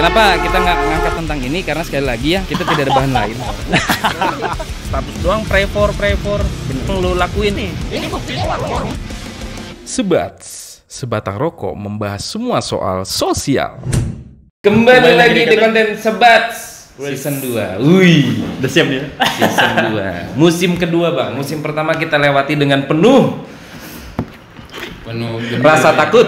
Kenapa kita nggak ngangkat tentang ini? Karena sekali lagi ya, kita tidak ada bahan lain. Status doang, pray for. Yang lu lakuin nih. Ini bukti doang. Sebats, sebatang rokok membahas semua soal sosial. Kembali lagi di konten Sebats Season 2. Wih, udah siap nih. Season 2. Musim kedua, Bang. Musim pertama kita lewati dengan penuh rasa takut.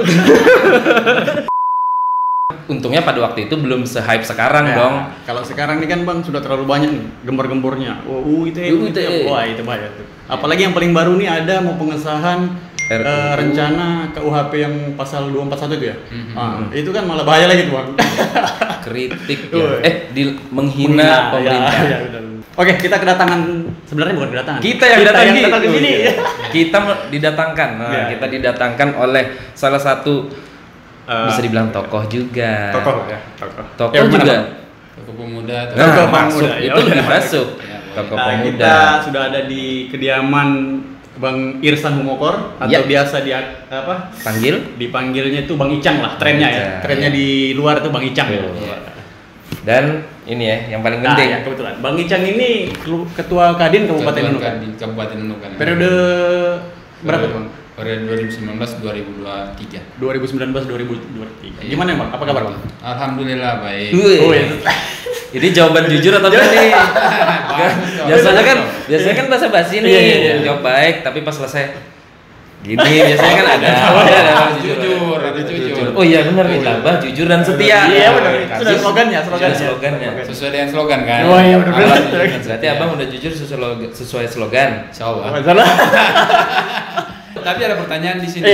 Untungnya pada waktu itu belum se-hype sekarang Ya, dong. kalau sekarang ini kan Bang sudah terlalu banyak nih gembar-gembornya. UU ITE. Wah, itu bahaya tuh. Apalagi yang paling baru nih ada mau pengesahan rencana KUHP yang pasal 241 itu ya. Itu kan malah bahaya lagi tuh Bang. Kritik ya. Menghina pemerintah. Ya, benar. Oke, kita kedatangan, sebenarnya bukan kedatangan. Kita yang datang ke sini. Kita didatangkan. Kita didatangkan oleh salah satu bisa dibilang tokoh juga. Tokoh juga. Tokoh pemuda. Masuk ya. itu lebih masuk. Tokoh pemuda. Kita sudah ada di kediaman Bang Irsan Humokor atau biasa dipanggilnya itu Bang Icang lah, trennya ya. Trennya di luar itu Bang Icang. Dan ini ya yang paling penting. Ya, kebetulan Bang Icang ini Ketua Kadin Kabupaten Nunukan. Kabupaten Nunukan. Periode berapa tuh Bang? Periode 2019-2023. 2019-2023. Gimana Bang? Apa kabar Bang? Alhamdulillah baik. Ini jawaban jujur atau enggak nih? Biasanya kan basa-basi nih. Jawab baik, tapi pas selesai gini biasanya kan ada jujur. Oh iya benar nih, tabah, jujur dan setia. Iya benar. Sudah slogannya. Sesuai dengan slogan kan? Oh iya benar. Berarti Abang udah jujur sesuai slogan. Insyaallah. Masalah. Tapi ada pertanyaan di sini.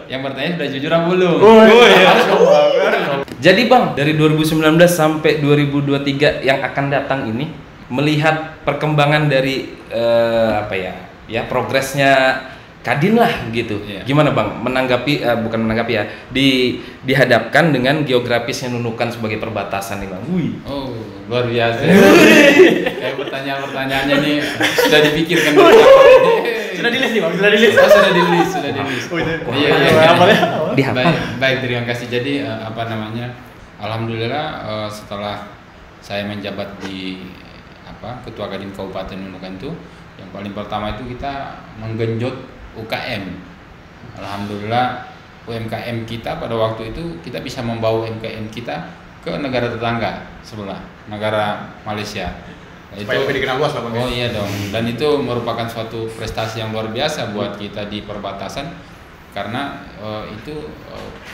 Yang bertanya sudah jujur apa belum? Jadi Bang, dari 2019 sampai 2023 yang akan datang ini, melihat perkembangan dari progresnya Kadin lah gitu. Gimana Bang menanggapi dihadapkan dengan geografisnya Nunukan sebagai perbatasan nih Bang? Oh, luar biasa. Kayak pertanyaan-pertanyaannya nih sudah dipikirkan dulu. Sudah di-list nih Bang, sudah di-list. Sudah di-list. Iya. Baik, terima kasih. Jadi alhamdulillah setelah saya menjabat di Ketua Kadin Kabupaten Nunukan itu, yang paling pertama itu kita menggenjot UKM. Alhamdulillah UMKM kita pada waktu itu kita bisa membawa UMKM kita ke negara tetangga sebelah, negara Malaysia. Supaya lebih dikenal luas lah Bang. Oh iya dong. Dan itu merupakan suatu prestasi yang luar biasa buat kita di perbatasan karena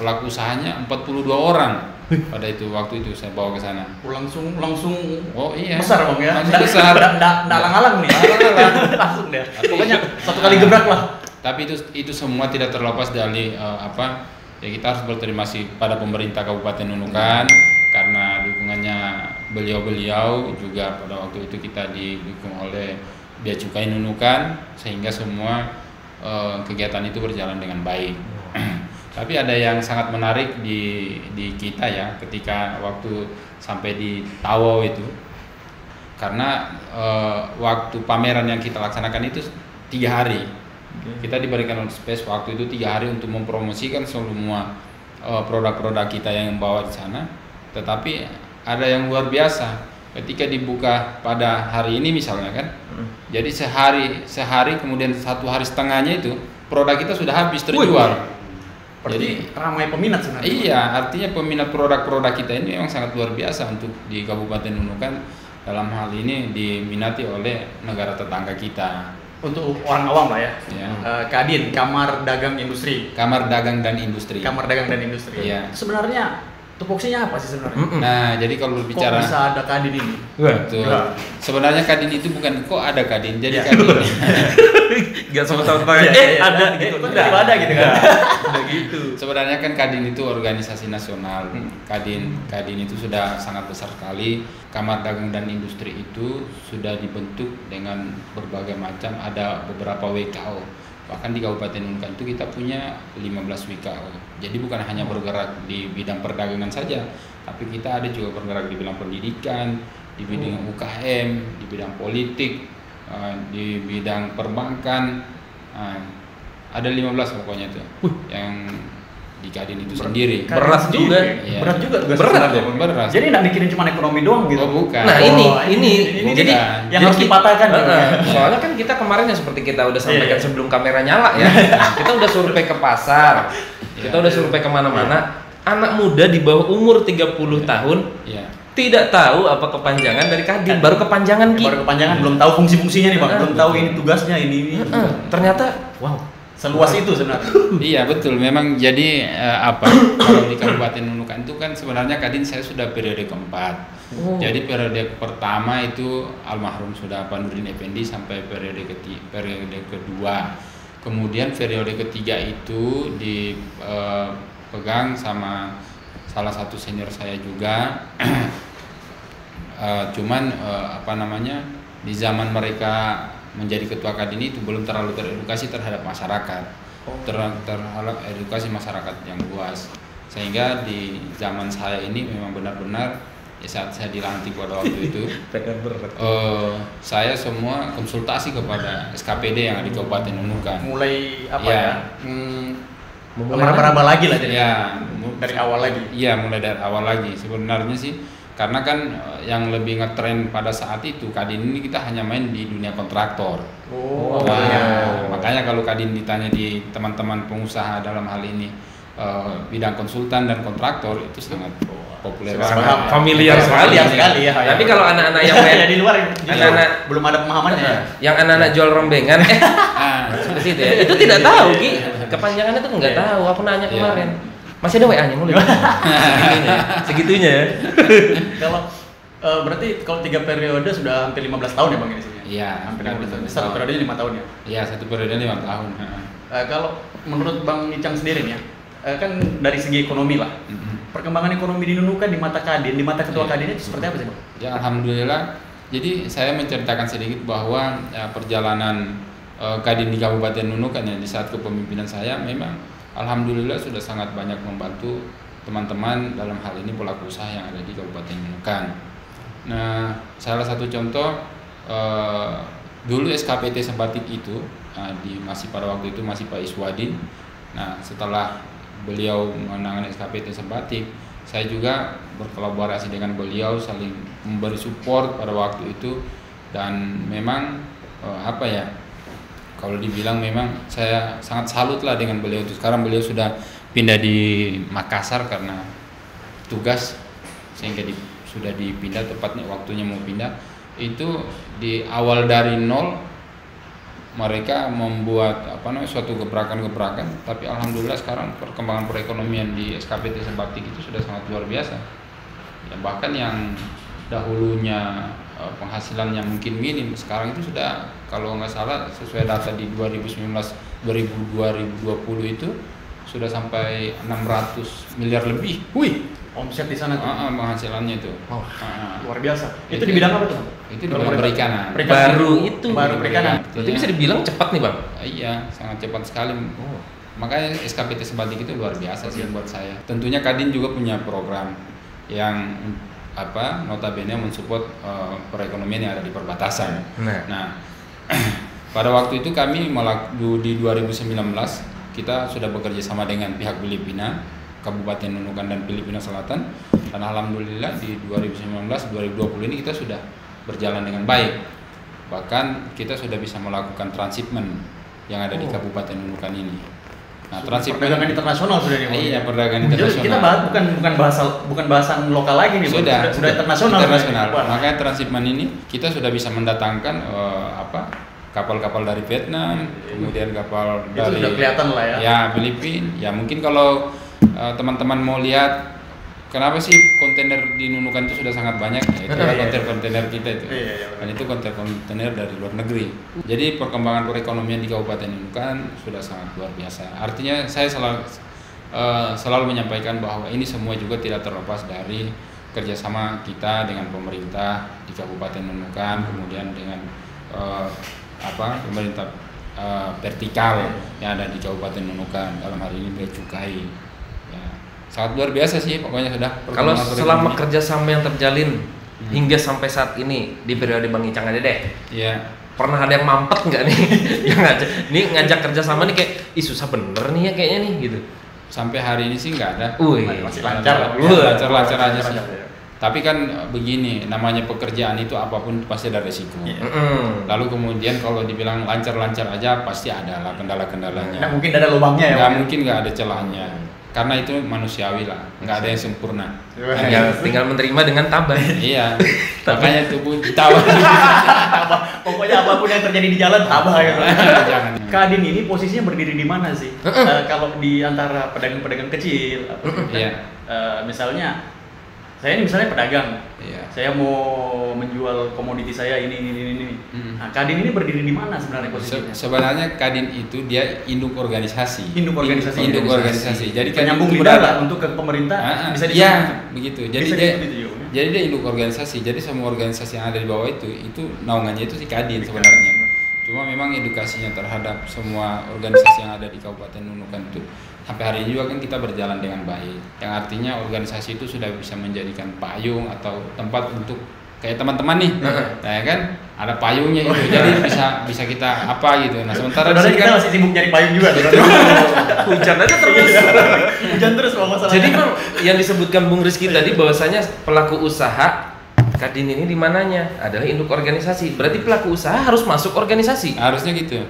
pelaku usahanya 42 orang pada waktu itu saya bawa ke sana. Langsung oh iya besar Bang ya. Langsung besar. Enggak alang-alang nih. Langsung deh. Pokoknya satu kali gebrak lah. Tapi itu semua tidak terlepas dari ya kita harus berterima kasih pada pemerintah Kabupaten Nunukan karena dukungannya beliau juga pada waktu itu kita didukung oleh Bea Cukai Nunukan sehingga semua kegiatan itu berjalan dengan baik. Tapi ada yang sangat menarik di kita ya ketika waktu sampai di Tawau itu karena waktu pameran yang kita laksanakan itu 3 hari. Kita diberikan space waktu itu 3 hari untuk mempromosikan semua produk-produk kita yang bawa di sana. Tetapi ada yang luar biasa ketika dibuka pada hari ini misalnya kan. Jadi sehari kemudian 1 hari setengahnya itu produk kita sudah habis terjual. Jadi ramai peminat sebenarnya. Iya, artinya peminat produk-produk kita ini memang sangat luar biasa untuk di Kabupaten Nunukan. Dalam hal ini diminati oleh negara tetangga kita. Untuk orang awam lah ya. Kadin, Kamar Dagang Industri. Kamar Dagang dan Industri. Iya. Sebenarnya tupoksinya apa sih sebenarnya? Nah, jadi kalau berbicara kok bisa ada Kadin ini? Betul. Sebenarnya Kadin itu bukan kok ada Kadin, jadi Kadin. Gak sama-sama ada gitu. Ada gitu kan. Udah gitu. Sebenarnya kan Kadin itu organisasi nasional. Kadin itu sudah sangat besar sekali. Kamar Dagang dan Industri itu sudah dibentuk dengan berbagai macam, ada beberapa WKO. Bahkan di Kabupaten Nunukan itu kita punya 15 WKO. Jadi bukan hanya bergerak di bidang perdagangan saja, tapi kita ada juga bergerak di bidang pendidikan, di bidang UKM, di bidang politik, di bidang perbankan. Ada 15 pokoknya itu yang di Kadin itu sendiri. Berat juga. Ya. Berat juga tugas. Berat. Jadi nggak mikirin cuma ekonomi doang gitu. Oh, bukan. Nah, ini jadi yang harus dipatahkan. Soalnya kan kita kemarin yang seperti kita udah sampaikan sebelum kamera nyala ya. Kita udah survei ke pasar. Kita udah survei kemana-mana. Anak muda di bawah umur 30 tahun tidak tahu apa kepanjangan dari Kadin. Baru kepanjangan baru kepanjangan, belum tahu fungsi-fungsinya nih Bang. Belum tahu ini tugasnya ini. Ternyata seluas itu sebenarnya. Iya betul, memang jadi kalau di Kabupaten Nunukan itu kan sebenarnya Kadin saya sudah periode keempat. Jadi periode pertama itu almarhum sudah Pak Nurdin Effendi sampai periode kedua. Kemudian periode ketiga itu dipegang sama salah satu senior saya juga. Di zaman mereka menjadi ketua Kadin itu belum terlalu teredukasi terhadap masyarakat, terhadap edukasi masyarakat yang luas, sehingga di zaman saya ini memang benar-benar saat saya dilantik pada waktu itu saya semua konsultasi kepada SKPD yang ada di Kabupaten Nunukan. Mulai meraba-raba lagi lah jadi. Dari awal lagi. Iya, mulai dari awal lagi sebenarnya sih. Karena kan yang lebih ngetren pada saat itu Kadin ini kita hanya main di dunia kontraktor. Makanya kalau Kadin ditanya di teman-teman pengusaha dalam hal ini bidang konsultan dan kontraktor itu sangat populer, sangat familiar sekali ya. Tapi kalau anak-anak yang main di luar, anak-anak belum ada pemahamannya. Yang anak-anak jual rombengan, seperti itu ya. Itu tidak tahu Ki. Kepanjangannya tuh nggak tahu. Aku nanya kemarin. Masih ada WA-nya mulai. Segitunya ya. Kalau berarti kalau 3 periode sudah hampir 15 tahun ya Bang ini sini. Iya, hampir 15 tahun. Satu periode 5 tahun ya. Iya, satu periode 5 tahun. Kalau menurut Bang Icang sendiri nih ya, kan dari segi ekonomi lah. Perkembangan ekonomi di Nunukan di mata Kadin, di mata ketua Kadin itu seperti apa sih Bang? Ya alhamdulillah. Jadi saya menceritakan sedikit bahwa perjalanan Kadin di Kabupaten Nunukan ya di saat kepemimpinan saya memang alhamdulillah sudah sangat banyak membantu teman-teman dalam hal ini pelaku usaha yang ada di Kabupaten Nunukan. Nah, salah satu contoh dulu SKPT Sebatik itu masih pada waktu itu masih Pak Iswadin. Nah, setelah beliau menangani SKPT Sebatik, saya juga berkolaborasi dengan beliau, saling memberi support pada waktu itu, dan memang kalau dibilang memang saya sangat salut lah dengan beliau itu. Sekarang beliau sudah pindah di Makassar karena tugas, sehingga sudah dipindah, tepatnya waktunya mau pindah. Itu di awal dari nol mereka membuat suatu gebrakan-gebrakan, tapi alhamdulillah sekarang perkembangan perekonomian di SKPT Sebatik itu sudah sangat luar biasa. Ya, bahkan yang dahulunya penghasilannya mungkin minim, sekarang itu sudah, kalau nggak salah sesuai data di 2019 2020 itu sudah sampai 600 miliar lebih. Wih, omset di sana tuh. Penghasilannya itu. Luar biasa. Itu di bidang apa tuh? Itu di bidang perikanan. Baru perikanan. Berarti bisa dibilang cepat nih Bang. Iya, sangat cepat sekali. Makanya SKPT Sebatik itu luar biasa sih buat saya. Tentunya Kadin juga punya program yang notabene mensupport perekonomian yang ada di perbatasan. Nah, pada waktu itu kami di 2019 kita sudah bekerja sama dengan pihak Filipina, Kabupaten Nunukan dan Filipina Selatan, dan alhamdulillah di 2019-2020 ini kita sudah berjalan dengan baik. Bahkan kita sudah bisa melakukan transshipment yang ada di Kabupaten Nunukan ini. Nah, perdagangan internasional sudah nih. Iya, perdagangan internasional. Kita bahas bukan bahasan lokal lagi nih. Sudah internasional. Makanya transshipment ini kita sudah bisa mendatangkan kapal-kapal dari Vietnam, kemudian kapal dari sudah kelihatan lah ya. Ya, Filipina. Ya, mungkin kalau teman-teman mau lihat kenapa sih kontainer di Nunukan itu sudah sangat banyak, ya, itu kontainer kita itu. Dan itu kontainer dari luar negeri. Jadi perkembangan perekonomian di Kabupaten Nunukan sudah sangat luar biasa. Artinya saya selalu menyampaikan bahwa ini semua juga tidak terlepas dari kerjasama kita dengan pemerintah di Kabupaten Nunukan, kemudian dengan pemerintah vertikal yang ada di Kabupaten Nunukan, dalam hal ini Bea Cukai. Ya, sangat luar biasa sih pokoknya sudah. Kalau selama kerjasama yang terjalin hingga sampai saat ini di periode Bang Icang aja deh. Iya. Pernah ada yang mampet nggak nih? Yang ngajak kerjasama nih kayak, susah bener nih ya kayaknya nih gitu. sampai hari ini sih nggak ada. Masih lancar. Lancar aja sih. Tapi kan begini, namanya pekerjaan itu apapun pasti ada resiko. Lalu kemudian kalau dibilang lancar-lancar aja pasti ada lah kendala-kendalanya. Nggak mungkin ada lubangnya ya? Nggak mungkin nggak ada celahnya. Karena itu manusiawi lah, nggak ada yang sempurna. Tinggal menerima dengan tabah. Iya, makanya tubuh tabah. Pokoknya apapun yang terjadi di jalan tabah ya. Jangan. Kak Adin ini posisinya berdiri di mana sih? Kalau di antara pedagang-pedagang kecil, misalnya saya ini misalnya pedagang, saya mau menjual komoditi saya ini. Nah, Kadin ini berdiri di mana sebenarnya posisinya? Sebenarnya Kadin itu dia induk organisasi. Induk organisasi. Jadi penyambung lidah untuk ke pemerintah bisa disebut. Iya, begitu. Jadi bisa jadi dia induk organisasi. Jadi semua organisasi yang ada di bawah itu naungannya itu si Kadin sebenarnya. Cuma memang edukasinya terhadap semua organisasi yang ada di Kabupaten Nunukan itu sampai hari ini juga kan kita berjalan dengan baik. Yang artinya organisasi itu sudah bisa menjadikan payung atau tempat untuk kayak teman-teman nih, nah kan ada payungnya itu, jadi bisa kita apa gitu. Nah sementara kita masih sibuk nyari payung juga. Hujan aja terus. Hujan terus masalahnya. Jadi Bang, yang disebutkan Bung Rizky tadi bahwasanya pelaku usaha Kadin ini di mananya adalah induk organisasi. Berarti pelaku usaha harus masuk organisasi. Harusnya gitu.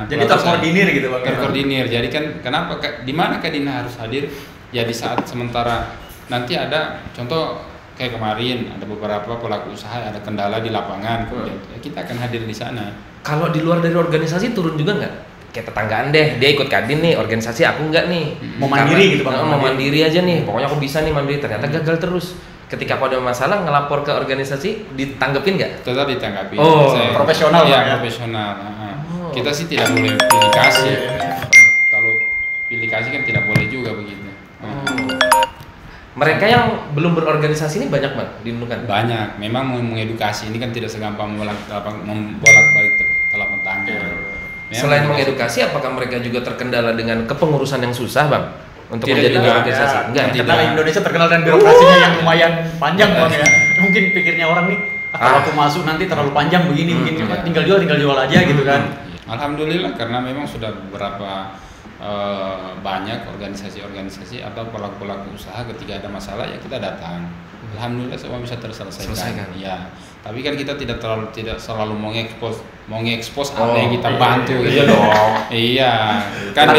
Jadi terkoordinir gitu Bang. Terkoordinir. Jadi kan kenapa di mana Kadin harus hadir? Ya di saat sementara nanti ada contoh kayak kemarin ada beberapa pelaku usaha ada kendala di lapangan, kemudian kita akan hadir di sana. Kalau di luar dari organisasi turun juga nggak? Kayak tetanggaan deh, dia ikut Kadin nih, organisasi aku nggak nih. Mau mandiri gitu Bang. Mau mandiri aja nih, pokoknya aku bisa nih mandiri. Ternyata gagal terus. Ketika aku ada masalah ngelapor ke organisasi, ditanggepin nggak? Tetap ditanggapin. Profesional ya? Profesional. Kita sih tidak boleh pilih kasih. Kalau pilih kasih kan tidak boleh juga begitu. Mereka yang belum berorganisasi ini banyak Bang di Nunukan? Banyak. Memang mengedukasi ini kan tidak segampang membolak-balik telapak tangan. Selain mengedukasi, apakah mereka juga terkendala dengan kepengurusan yang susah Bang? Untuk menjadi organisasi? Enggak. Karena Indonesia terkenal dengan birokrasinya yang lumayan panjang Bang ya. Mungkin pikirnya orang nih, kalau aku masuk nanti terlalu panjang begini, tinggal jual aja gitu kan. Alhamdulillah karena memang sudah beberapa banyak organisasi-organisasi atau pelaku-pelaku usaha ketika ada masalah ya kita datang. Alhamdulillah semua bisa terselesaikan. Ya. Tapi kan kita tidak selalu mengekspos apa yang kita bantu gitu dong. Iya. Kan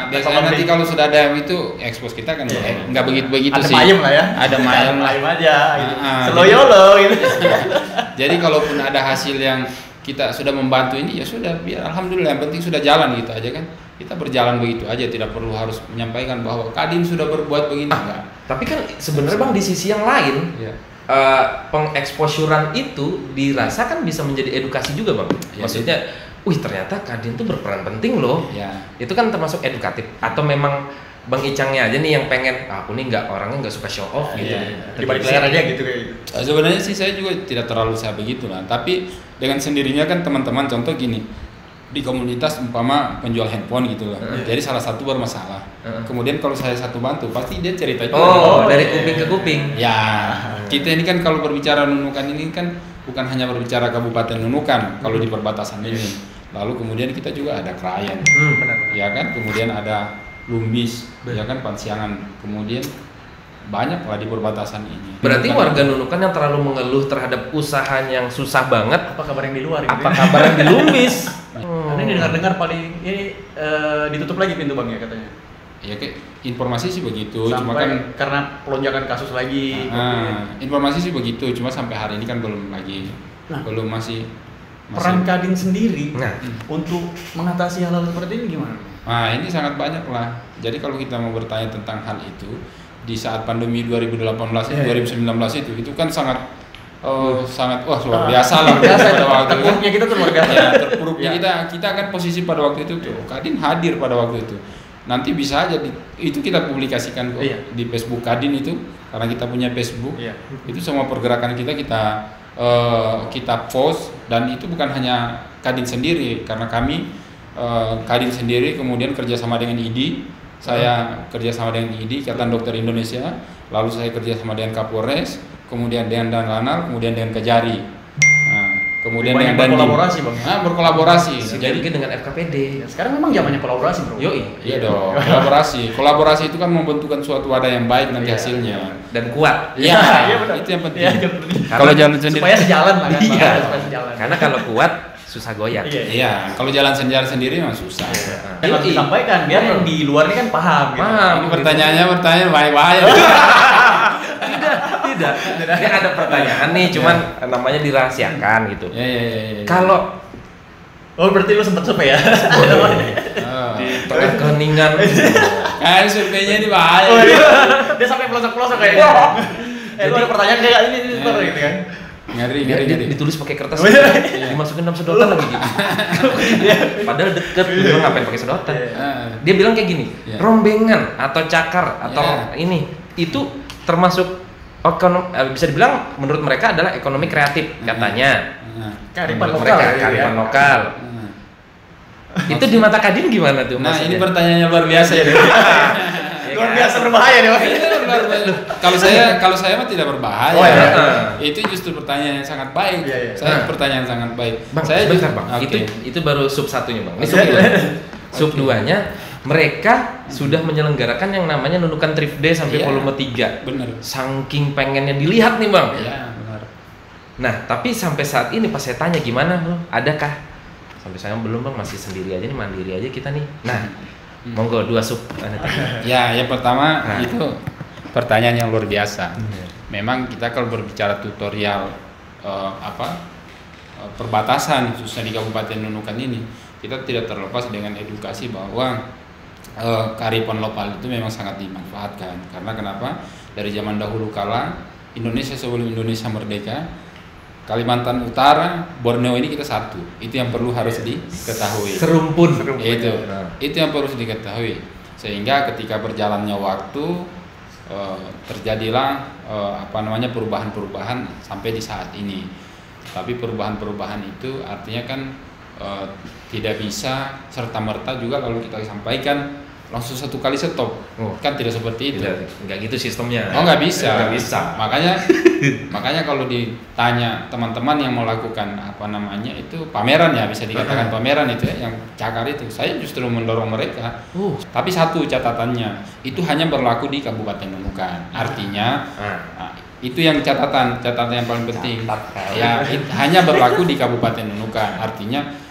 biasanya nanti kalau sudah ada yang itu ekspos kita kan enggak begitu sih. Ada mayem lah ya. Ada mayem aja gitu. Seloyolo gitu. Jadi kalaupun ada hasil yang kita sudah membantu ini ya sudah biar alhamdulillah yang penting sudah jalan gitu aja kan. Kita berjalan begitu aja, tidak perlu harus menyampaikan bahwa Kadin sudah berbuat begini enggak. Tapi kan sebenarnya Bang di sisi yang lain pengeksposuran itu dirasa kan bisa menjadi edukasi juga Bang. Maksudnya, ternyata Kadin itu berperan penting loh. Itu kan termasuk edukatif atau memang Bang Icangnya aja nih yang pengen aku nih orangnya nggak suka show off gitu. Di balik layar aja gitu kayak gitu. Sebenarnya sih saya juga tidak terlalu begitu lah. Tapi dengan sendirinya kan teman-teman contoh gini. Di komunitas umpama penjual handphone gitu lah. Jadi salah satu bermasalah. Kemudian kalau saya satu bantu pasti dia cerita juga. Dari kuping ke kuping. Ya, kita ini kan kalau berbicara Nunukan ini kan bukan hanya berbicara Kabupaten Nunukan kalau di perbatasan ini. Lalu kemudian kita juga ada Krayan. Ya kan? Kemudian ada Lumbis, ya kan Pansiangan. Kemudian banyak lah di perbatasan ini. Berarti warga Nunukan yang terlalu mengeluh terhadap usaha yang susah banget. Apa kabar yang di luar? Apa kabar yang di Lumbis? Karena ini dengar-dengar paling ini ditutup lagi pintu Bang ya katanya. Ya kayak informasi sih begitu, sampai cuma kan karena pelonjakan kasus lagi. Informasi sih begitu, cuma sampai hari ini kan belum lagi, belum masih. Peran Kadin sendiri untuk mengatasi hal-hal seperti ini gimana? Nah ini sangat banyak lah. Jadi kalau kita mau bertanya tentang hal itu di saat pandemi 2018 2019 itu kan sangat luar biasa lah pada waktu itu. Terpuruknya kita tuh luar biasa. Terpuruknya kita kan posisi pada waktu itu tuh Kadin hadir pada waktu itu. Nanti bisa aja itu kita publikasikan kok di Facebook Kadin itu karena kita punya Facebook. Itu semua pergerakan kita post dan itu bukan hanya Kadin sendiri karena kami Kadin sendiri kemudian kerjasama dengan IDI. Saya kerjasama dengan IDI, Ikatan Dokter Indonesia, lalu saya kerjasama dengan Kapolres, kemudian dengan Danlanal, kemudian dengan Kejari. Nah, kemudian banyak dengan berkolaborasi bang. Berkolaborasi. Jadi dengan FKPD. Ya, sekarang memang zamannya kolaborasi bro. Iya dong, kolaborasi itu kan membentukkan suatu wadah yang baik nanti hasilnya dan kuat. Iya, benar. itu yang penting. Iya, Kalau jalan sendiri supaya sejalan lah kan. Iya. Supaya sejalan. Karena kalau kuat susah goyah. Iya, kalau jalan sendiri memang susah. Yang harus disampaikan biar yang di luar ini kan paham. Paham. Ini pertanyaannya bahaya-bahaya. Tidak. Ini ada pertanyaan nih, cuman namanya dirahasiakan gitu. Iya. Kalau berarti lu sempat survei ya? di tengah keheningan, Kan surveinya ini bahaya. Dia sampai pelosok-pelosok kayaknya. Lu ada pertanyaan kayak ini gitu kan? Ngeri. ditulis pakai kertas, dimasukin dalam sedotan lagi gitu. Padahal deket, lu bilang ngapain pakai sedotan? Dia bilang kayak gini, rombengan atau cakar atau ini itu termasuk bisa dibilang menurut mereka adalah ekonomi kreatif katanya. Kearifan lokal. Mereka kearifan lokal. Itu di mata Kadin gimana tuh? Nah, maksudnya? ini pertanyaannya luar biasa ya. Luar biasa berbahaya nih, Bang. Kalau saya mah tidak berbahaya. Oh, iya. Itu justru pertanyaan yang sangat baik. Iya. Saya pertanyaan sangat baik. Bang, saya bentar, Bang. Okay. Itu baru sub satunya, Bang. Ini sub 2. Sub 2-nya mereka sudah menyelenggarakan yang namanya Nunukan Thrift Day sampai volume 3. Benar. Saking pengennya dilihat nih, Bang. Iya, benar. Nah, tapi sampai saat ini pas saya tanya gimana, Bang? Adakah? Sampai saya belum, Bang, masih sendiri aja nih, mandiri aja kita nih. Nah, monggo 2 sub. Ya, yang pertama itu pertanyaan yang luar biasa. Memang kita kalau berbicara tutorial perbatasan khususnya di Kabupaten Nunukan ini, kita tidak terlepas dengan edukasi bahwa kearifan lokal itu memang sangat dimanfaatkan. Karena kenapa? Dari zaman dahulu kala, Indonesia sebelum Indonesia merdeka, Kalimantan Utara, Borneo ini kita satu. Itu yang perlu harus diketahui. Serumpun. Itu yang perlu diketahui. Sehingga ketika berjalannya waktu terjadilah perubahan-perubahan sampai di saat ini. Tapi perubahan-perubahan itu artinya kan tidak bisa serta-merta juga kalau kita sampaikan langsung satu kali stop. Kan tidak seperti itu. Enggak gitu sistemnya. Nggak bisa. Nggak bisa. Makanya kalau ditanya teman-teman yang melakukan itu pameran ya, bisa dikatakan pameran itu ya, yang cakar itu, saya justru mendorong mereka. Tapi satu catatannya, itu hanya berlaku di Kabupaten Nunukan. Artinya itu yang catatan yang paling penting. Ya, hanya berlaku di Kabupaten Nunukan. Artinya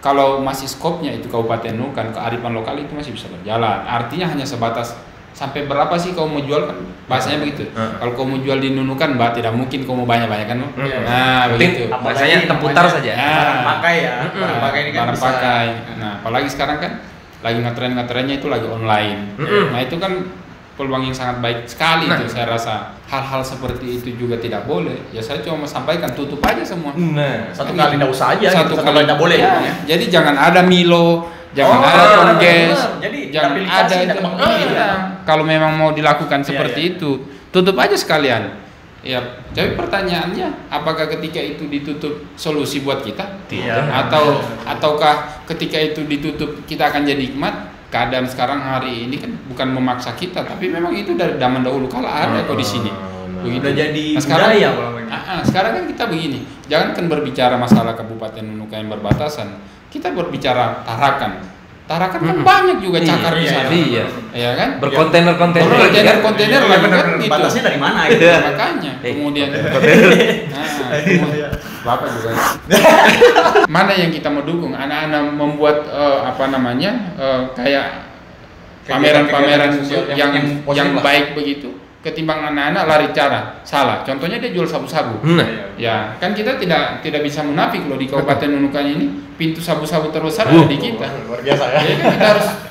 kalau masih skopnya itu Kabupaten Nunukan, kearifan lokal itu masih bisa berjalan. Artinya hanya sebatas sampai berapa sih kau mau jual, kan bahasanya begitu. Kalau kau mau jual di Nunukan, tidak mungkin kau mau banyak-banyak kan. Nah, begitu. Bahasanya terputar saja. Barang pakai ya. Barang pakai ini kan barang bisa. pakai. Nah, apalagi sekarang kan lagi ngetren-ngetrennya itu lagi online. Nah, itu kan peluang yang sangat baik sekali itu, saya rasa. Hal-hal seperti itu juga tidak boleh. Ya saya cuma sampaikan, tutup aja semua. Satu kali enggak usah aja. Satu kali enggak boleh. Ya. Jadi jangan ada Milo, jangan ada Tongges, Jadi jangan ada itu. Kalau memang mau dilakukan seperti itu, tutup aja sekalian. Ya, tapi pertanyaannya, apakah ketika itu ditutup solusi buat kita? Tidak. Ataukah ketika itu ditutup kita akan jadi hikmat? Keadaan sekarang hari ini kan bukan memaksa kita, tapi memang itu dari zaman dahulu kala ada kok di sini. Begitu. Udah jadi sekarang budaya sekarang kan kita begini, jangan kan berbicara masalah Kabupaten Nunukan yang berbatasan, kita berbicara Tarakan. Tarakan kan banyak juga cakar di sana. Iya. Ya kan? Berkontainer-kontainer lah kan gitu. Batasnya dari mana gitu. Makanya kemudian Bapak juga. Mana yang kita mau dukung? Anak-anak membuat kayak pameran-pameran yang baik begitu, ketimbang anak-anak lari cara salah. Contohnya dia jual sabu-sabu. Ya, kan kita tidak bisa munafik loh di Kabupaten Nunukan ini, pintu sabu-sabu terbesar ada di kita. Luar biasa ya. Ya kan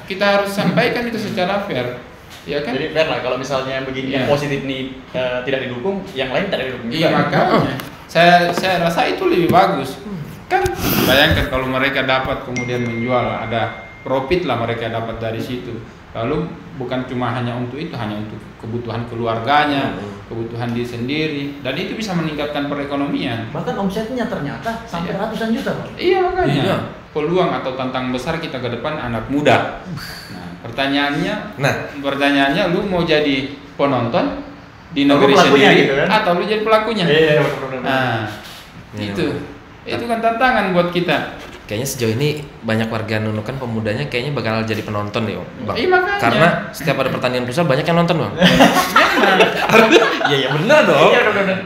kita harus sampaikan itu secara fair. Ya kan? Jadi fair lah, kalau misalnya yang begini yang positif nih tidak didukung, yang lain tidak didukung juga. Iya, makanya saya rasa itu lebih bagus. Kan bayangkan kalau mereka dapat kemudian menjual, ada profit lah mereka dapat dari situ. Lalu bukan cuma hanya untuk itu, hanya untuk kebutuhan keluarganya, kebutuhan diri sendiri, dan itu bisa meningkatkan perekonomian. Bahkan omsetnya ternyata sampai ratusan juta, Bang. Iya, makanya peluang atau tantangan besar kita ke depan anak muda. Pertanyaannya lu mau jadi penonton di negeri sendiri gitu, kan? Atau lu jadi pelakunya? Iya, benar. Nah, Itu kan tantangan buat kita. Kayaknya sejauh ini banyak warga Nunukan pemudanya kayaknya bakal jadi penonton nih, Bang. Iya, makanya. Karena setiap ada pertandingan futsal banyak yang nonton, Bang. Iya benar dong. Iya benar.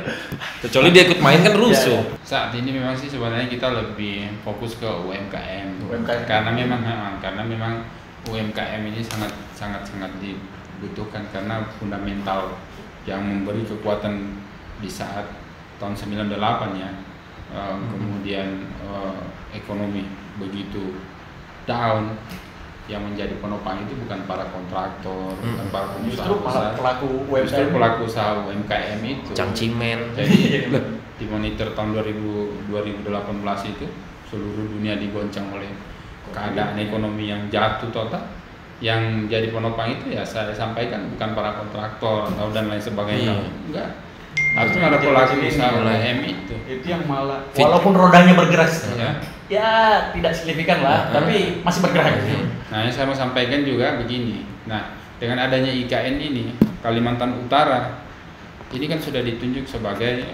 Kecuali dia ikut main kan rusuh. Saat ini memang sih sebenarnya kita lebih fokus ke UMKM. Karena memang UMKM ini sangat dibutuhkan karena fundamental yang memberi kekuatan di saat tahun 98 ya. Kemudian ekonomi begitu down, yang menjadi penopang itu bukan para kontraktor, bukan para pengusaha besar, justru pelaku usaha UMKM itu. Cangcimen. Jadi di monitor tahun 2018 itu seluruh dunia digoncang oleh keadaan ekonomi yang jatuh total. Yang jadi penopang itu ya saya sampaikan bukan para kontraktor atau dan lain sebagainya, enggak. Harusnya ada pelaku usaha UMKM itu yang malah walaupun rodanya bergerak ya tidak signifikan lah, tapi masih bergerak. Nah, yang saya mau sampaikan juga begini. Nah, dengan adanya IKN ini, Kalimantan Utara ini kan sudah ditunjuk sebagai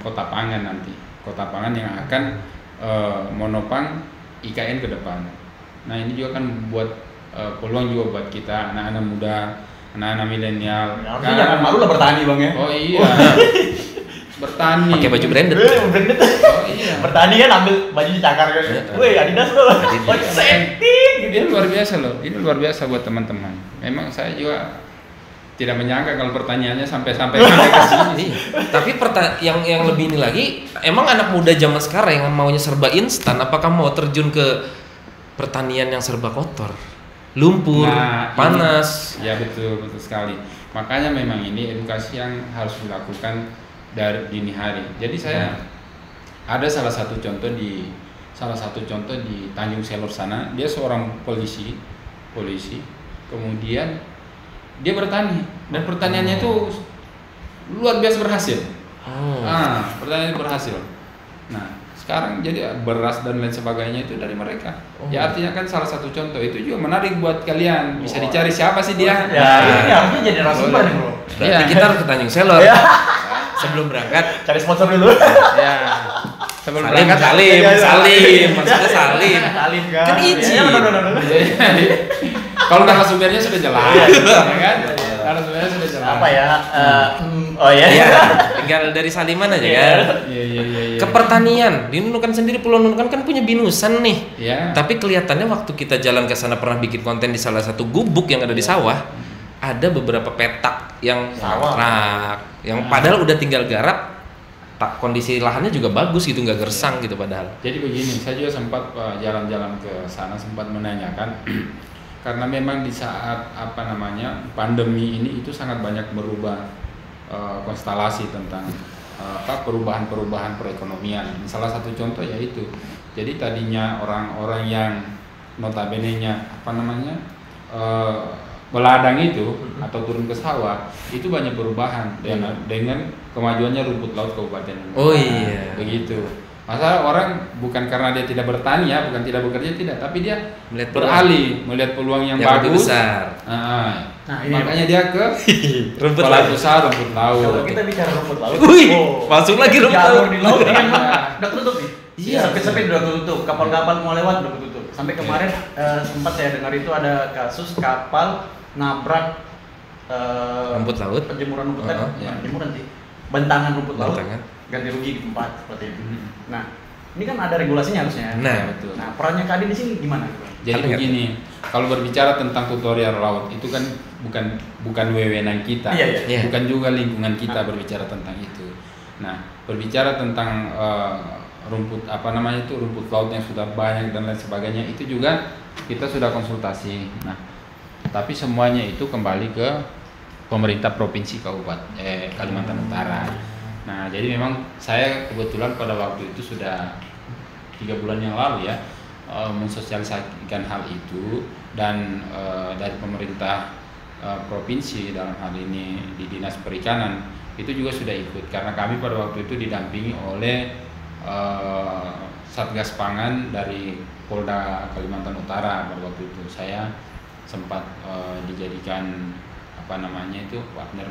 kota pangan nanti, kota pangan yang akan menopang IKN ke depan. Nah, ini juga kan buat peluang juga buat kita anak-anak muda, anak-anak milenial. Harusnya jangan malu lah bertani, Bang ya. Oh iya. Bertani. Pakai baju branded. Branded. Oh iya. Bertani kan ambil baju dicakar kan. Woi, Adidas loh. Baju setting gitu. Ini luar biasa loh. Ini luar biasa buat teman-teman. Memang saya juga tidak menyangka kalau pertanyaannya sampai ke sini. Tapi yang lebih ini lagi, emang anak muda zaman sekarang yang maunya serba instan, apakah mau terjun ke pertanian yang serba kotor? Lumpur, panas. Ya betul sekali. Makanya memang ini edukasi yang harus dilakukan dari dini hari. Jadi saya ada salah satu contoh di Tanjung Selor sana. Dia seorang polisi. Kemudian dia bertani dan pertaniannya itu luar biasa berhasil. Pertaniannya berhasil. Nah, sekarang jadi beras dan lain sebagainya itu dari mereka. Ya artinya kan salah satu contoh itu juga menarik buat kalian. Bisa dicari siapa sih dia. Ya, ini harusnya jadi narasumber nih, Bro. Berarti kita harus ke Tanjung Selor. Sebelum berangkat cari sponsor dulu. Ya. Sebelum Salim, berangkat maksudnya salim. Salim kan. Kan izin. Kalau narasumbernya sudah jelas, ya kan? Narasumbernya sudah jelas. Apa ya? Oh ya. Tinggal dari saliman aja kan. Iya. Ke pertanian, di Nunukan sendiri, Pulau Nunukan kan punya binusan nih. Iya. Tapi kelihatannya waktu kita jalan ke sana pernah bikin konten di salah satu gubuk yang ada di sawah, ada beberapa petak yang rak, yang padahal udah tinggal garap, kondisi lahannya juga bagus gitu, nggak gersang gitu padahal. Jadi begini, saya juga sempat jalan-jalan ke sana, sempat menanyakan karena memang di saat pandemi ini itu sangat banyak merubah konstelasi tentang perubahan perekonomian. Salah satu contoh yaitu, jadi tadinya orang-orang yang notabene-nya beladang itu atau turun ke sawah itu banyak perubahan dengan kemajuannya rumput laut Kabupaten Nunukan. Oh iya. Begitu. Masa orang bukan karena dia tidak bertani ya, bukan tidak bekerja, tidak, tapi dia melihat peluang yang bagus. Besar. Makanya dia ke rumput usaha rumput laut. Kalau kita bicara rumput laut, masuk lagi rumput jalur laut. di laut kan udah tutup nih. Iya, sampai udah tutup. Kapal-kapal mau lewat udah tutup. Sampai kemarin sempat saya dengar itu ada kasus kapal nabrak rumput laut, penjemuran rumput laut, penjemuran sih, bentangan rumput laut, ganti rugi di tempat seperti itu. Nah, ini kan ada regulasinya harusnya. Nah, betul. Nah, perannya Kadin di sini gimana? Jadi begini, kalau berbicara tentang tutorial laut itu kan bukan wewenang kita, bukan juga lingkungan kita berbicara tentang itu. Nah, berbicara tentang rumput laut yang sudah banyak dan lain sebagainya itu juga kita sudah konsultasi. Nah, tapi semuanya itu kembali ke pemerintah provinsi Kalimantan Utara. Nah, jadi memang saya kebetulan pada waktu itu sudah 3 bulan yang lalu ya mensosialisasikan hal itu, dan dari pemerintah provinsi dalam hal ini di Dinas Perikanan itu juga sudah ikut, karena kami pada waktu itu didampingi oleh Satgas Pangan dari Polda Kalimantan Utara. Pada waktu itu saya sempat dijadikan partner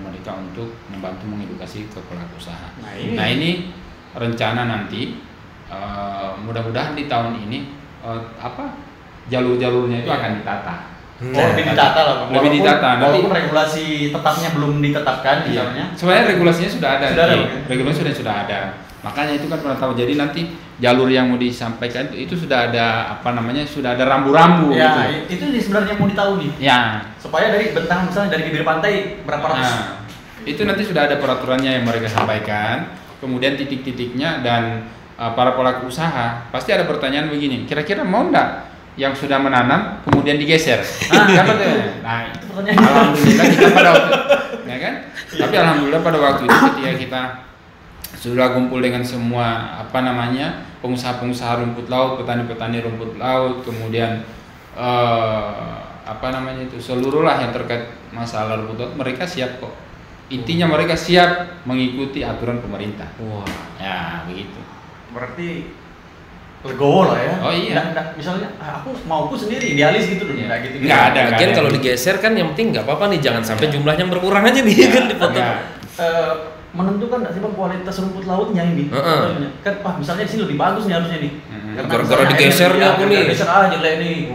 mereka untuk membantu mengedukasi ke pelaku usaha. Nah ini rencana nanti mudah-mudahan di tahun ini jalur-jalurnya itu akan ditata. Lebih ditata lah, Bang. Lebih ditata. Walaupun regulasi tetapnya belum ditetapkan misalnya. Sebenarnya regulasinya sudah ada. Sudah ada, regulasinya sudah ada. Makanya itu kan pernah tahu. Jadi nanti jalur yang mau disampaikan itu sudah ada sudah ada rambu-rambu. Ya, gitu. itu sebenarnya mau ditahu nih. Ya. Supaya dari bentang misalnya dari bibir pantai berapa ratus. Nah, itu nanti sudah ada peraturannya yang mereka sampaikan. Kemudian titik-titiknya dan para pelaku usaha pasti ada pertanyaan begini. Kira-kira mau enggak yang sudah menanam kemudian digeser? Nah, itu pertanyaan. Alhamdulillah kita pada waktu, ya kan? Tapi alhamdulillah pada waktu itu ketika kita sudah kumpul dengan semua pengusaha-pengusaha rumput laut, petani-petani rumput laut, kemudian seluruh lah yang terkait masalah rumput laut, mereka siap kok. Intinya mereka siap mengikuti aturan pemerintah. Wah, ya begitu. Berarti legowo lah ya. Oh iya. Misalnya aku mauku sendiri idealis gitu loh. Iya. Gitu. Nggak ada. Lagian kalau digeser kan yang penting nggak apa-apa nih, jangan sampai jumlahnya berkurang aja nih kan dipotong. Menentukan nggak sih Bang kualitas rumput lautnya ini? Kan misalnya di sini lebih bagus nih harusnya nih. Gara-gara digeser nih aku nih. Geser aja jelek nih.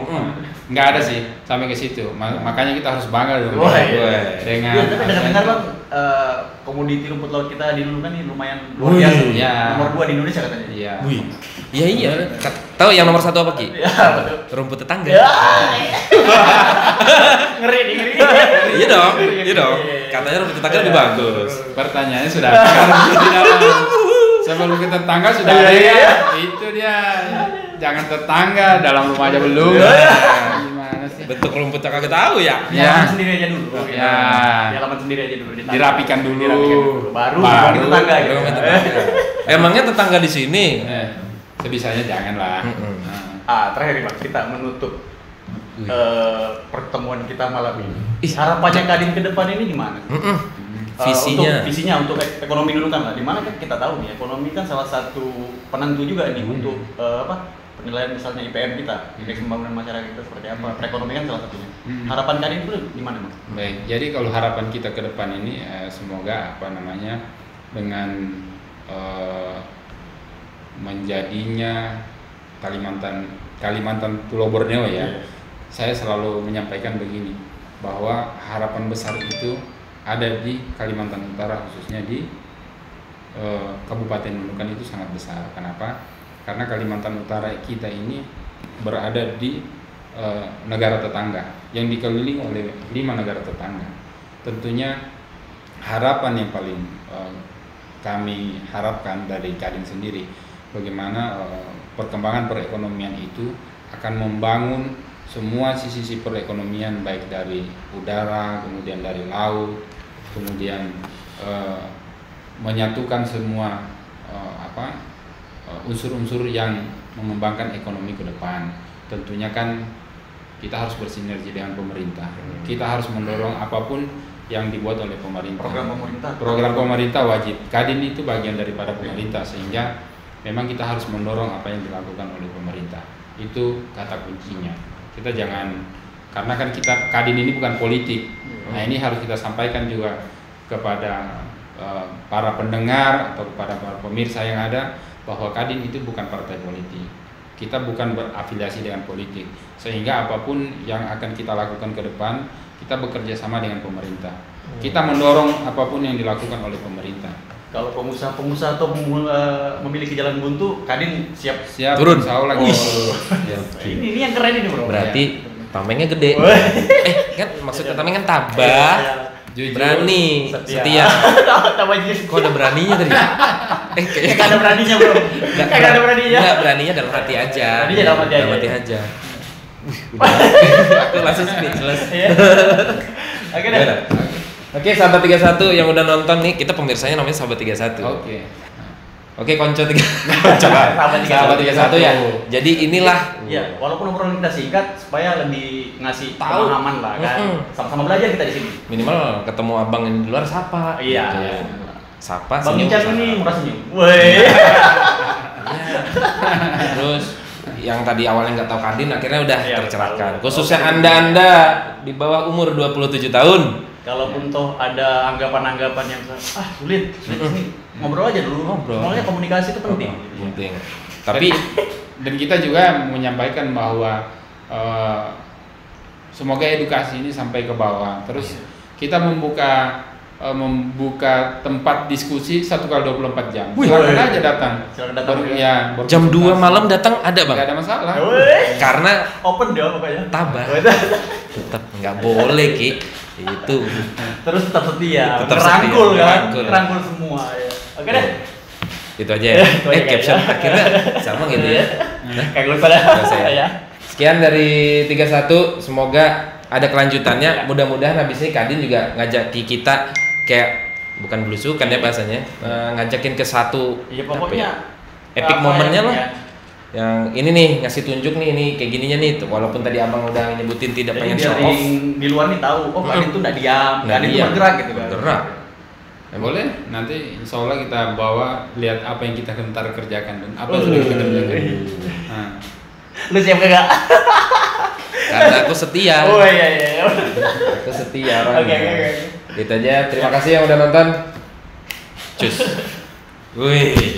Nggak ada sih sampai ke situ. Makanya kita harus bangga dong. Dengan. Iya, tapi dengar Bang, komoditi rumput laut kita di dulu kan ini lumayan luar biasa. Ya. Nomor 2 di Indonesia katanya. Iya. Iya. Tahu yang nomor 1 apa Ki? Iya, betul. Rumput tetangga. Ya. Ngeri. Iya dong. Katanya rumput tetangga lebih bagus. Pertanyaannya sudah ada. Sebelum ke tetangga sudah ada ya. Itu dia. Jangan tetangga, dalam rumah aja belum. Gimana sih? Bentuk rumputnya kagak tahu ya. Halaman sendiri aja dulu. Ya. Halaman sendiri aja dulu. Dirapikan dulu. Baru tetangga gitu. Emangnya tetangga di sini? Sebisanya janganlah. Terakhir Bang, kita menutup pertemuan kita malam ini. Harapannya Kadin ke depan ini gimana? Visinya untuk ekonomi dulu kan lah. Dimana kan kita tahu nih ekonomi kan salah satu penentu juga nih untuk penilaian misalnya IPM kita, indeks pembangunan masyarakat kita seperti apa, perekonomian salah satunya. Harapan Kadin itu gimana Mas? Baik, jadi kalau harapan kita ke depan ini semoga dengan menjadinya Kalimantan Pulau Borneo ya. Saya selalu menyampaikan begini, bahwa harapan besar itu ada di Kalimantan Utara, khususnya di Kabupaten Nunukan itu sangat besar. Kenapa? Karena Kalimantan Utara kita ini berada di negara tetangga yang dikelilingi oleh 5 negara tetangga. Tentunya harapan yang paling kami harapkan dari Kadin sendiri, bagaimana perkembangan perekonomian itu akan membangun semua sisi-sisi perekonomian, baik dari udara, kemudian dari laut, kemudian menyatukan semua unsur-unsur yang mengembangkan ekonomi ke depan. Tentunya kan kita harus bersinergi dengan pemerintah. Kita harus mendorong apapun yang dibuat oleh pemerintah. Program pemerintah wajib. Kadin itu bagian daripada pemerintah, sehingga memang kita harus mendorong apa yang dilakukan oleh pemerintah. Itu kata kuncinya. Kita jangan, karena kan Kadin ini bukan politik. Nah, ini harus kita sampaikan juga kepada para pendengar atau kepada para pemirsa yang ada, bahwa Kadin itu bukan partai politik. Kita bukan berafiliasi dengan politik, sehingga apapun yang akan kita lakukan ke depan, kita bekerja sama dengan pemerintah. Kita mendorong apapun yang dilakukan oleh pemerintah. Kalau pengusaha atau memiliki jalan buntu, Kadin siap turun. Ini yang keren ini bro. Berarti tamengnya gede. Kan maksudnya tameng kan tabah, berani, setia. Kok ada beraninya tadi? Kayak ada beraninya bro. Kayak ada beraninya. Enggak, beraninya dalam hati aja. Beraninya dalam hati aja. Aku langsung speechless. Oke deh. Oke, sahabat 31 yang udah nonton nih, kita pemirsanya namanya sahabat 31. Oke, konco 31 ya. Jadi inilah. Ya, walaupun obrolan kita singkat supaya lebih ngasih pemahaman lah kan. Sama-sama belajar kita di sini. Minimal ketemu abang yang di luar sapa. Iya. Sapa Bang senyum. Ican ini murah senyum. Woi. Terus yang tadi awalnya nggak tahu Kadin akhirnya udah tercerahkan. Khususnya Anda di bawah umur 27 tahun. Kalaupun toh ada anggapan-anggapan yang sulit ini ngobrol aja dulu. Soalnya komunikasi itu penting. Penting. Tapi dan kita juga menyampaikan bahwa semoga edukasi ini sampai ke bawah. Terus kita membuka tempat diskusi 1x24 jam. Silakan aja datang. Jam 2 malam datang ada Bang? Nggak ada masalah. Karena open dia pokoknya. Tabah. Tetap nggak boleh Ki. Itu. Terus tetap setia. Tetap ngerangkul setia, kan? ngerangkul. Ngerangkul semua ya. Oke deh. Itu aja ya. Caption akhirnya sama gitu ya. Kayak gue pada ya. Sekian dari 31, semoga ada kelanjutannya. Mudah-mudahan habis ini Kadin juga ngajak kita kayak bukan belusukan ya bahasanya, ngajakin ke satu pokoknya epic momennya lah. Yang ini nih ngasih tunjuk nih, ini kayak gininya nih tuh. Walaupun tadi Abang udah nyebutin tidak pengen show off. Di luar nih tahu, Kadin tuh enggak diam, Kadin tuh bergerak gitu kan. Bergerak. Boleh, nanti insya Allah kita bawa lihat apa yang kita gentar kerjakan dan apa yang sudah kita kerjakan. Lu siap kagak? Karena aku setia. Oh iya. Aku setia orangnya. Oke. Itu aja. Terima kasih yang udah nonton. Cus. Wih.